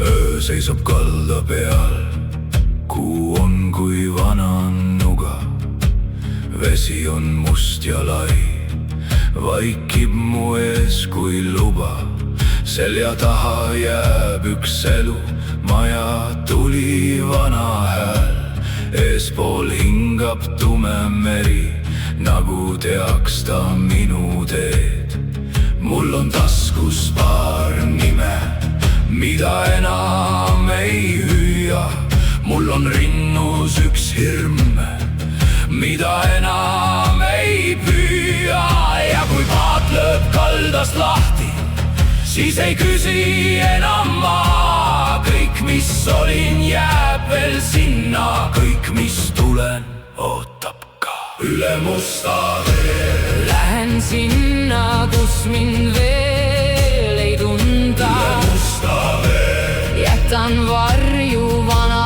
Öö seisab kalda peal, kuu on kui vana nuga. Vesi on must ja lai, vaikib mu ees kui luba. Selja taha jääb üks elu, maja tuli vana hääl. Eespool hingab tume meri, nagu teaks ta minu teed. Mul on taskus paar nime, mida enam ei hüüa. Mul on rinnus üks hirm, mida enam ei püüa. Ja kui paat lööb kaldast lahti, siis ei küsi enam ma. Kõik, mis olin, jääb veel sinna. Kõik, mis tulen, ootab ka üle musta vee. Lähen sinna, kus mind veel ei tunda. Üle musta vee. Jätan varju vana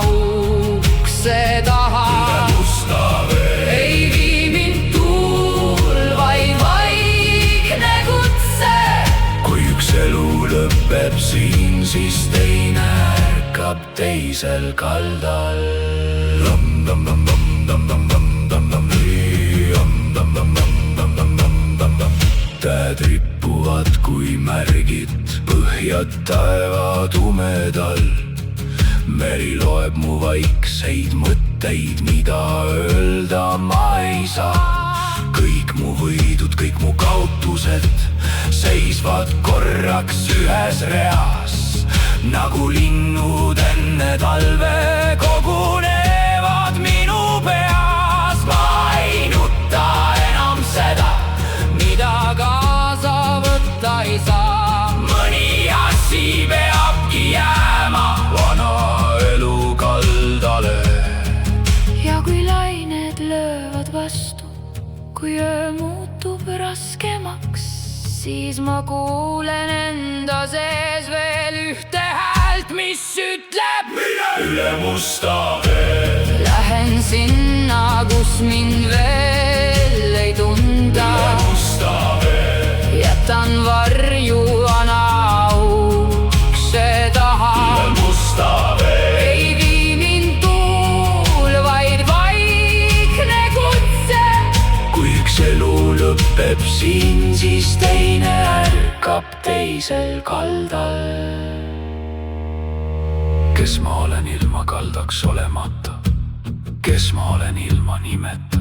ukse taha. Üle musta vee. Ei vii mind tuul, vaid vaikne kutse. Kui üks elu lõpeb siin, siis teine ärkab teisel kaldal. Käed rippuvad kui märgid põhjad taeva tumedal. Meri loeb mu vaikseid mõtteid, mida öelda ma ei saa. Kõik mu võidud, kõik mu kaotused seisvad korraks ühes reas. Nagu linnud enne talve kogunevad minu peas. Ma ei nuta enam seda, mida kaasa võtta ei saa. Mõni asi peabki jääma vana elu kaldale. Ja kui lained löövad vastu, kui öö muutub raskemaks, siis ma kuulen enda sees veel ühte häält, mis ütleb: mine üle musta vee. Lähen sinna, kus mind veel ei tunda. Üle musta vee. Jätan varju vana ukse taha. Üle musta vee. Ei vii mind tuul, vaid vaikne kutse. Kui üks elu lõpeb siin, siis teine ärkab teisel kaldal. Kes ma olen ilma kaldaks olemata? Kes ma olen ilma nimeta?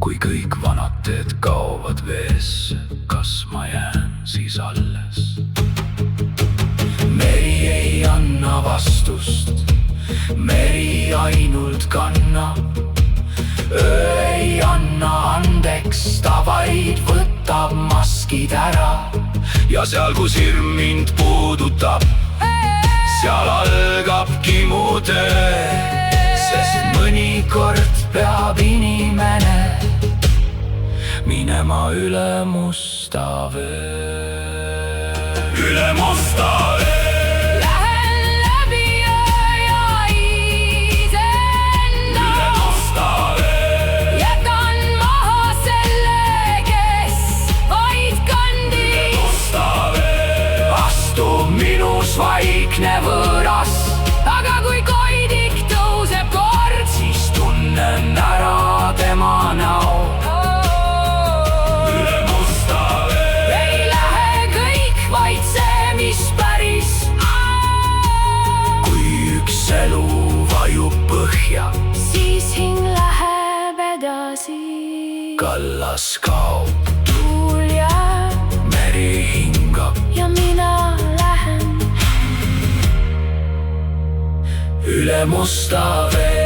Kui kõik vanad teed kaovad veesse, kas ma jään siis alles? Meri ei anna vastust, meri ainult kannab. Öö ei anna andeks, ta vaid võtab maskid ära. Ja seal, kus hirm mind puudutab, seal algabki mu töö. Sest mõnikord peab inimene minema üle musta vee. Üle musta vee. Vaikne võõras, aga kui koidik tõuseb kord, siis tunnen ära tema näo. Üle musta vee. Ei lähe kõik, vaid see, mis päris. Kui üks elu vajub põhja, siis hing läheb edasi. Kallas kaob, tuul jääb, meri hingab ja mina lähen üle musta vee.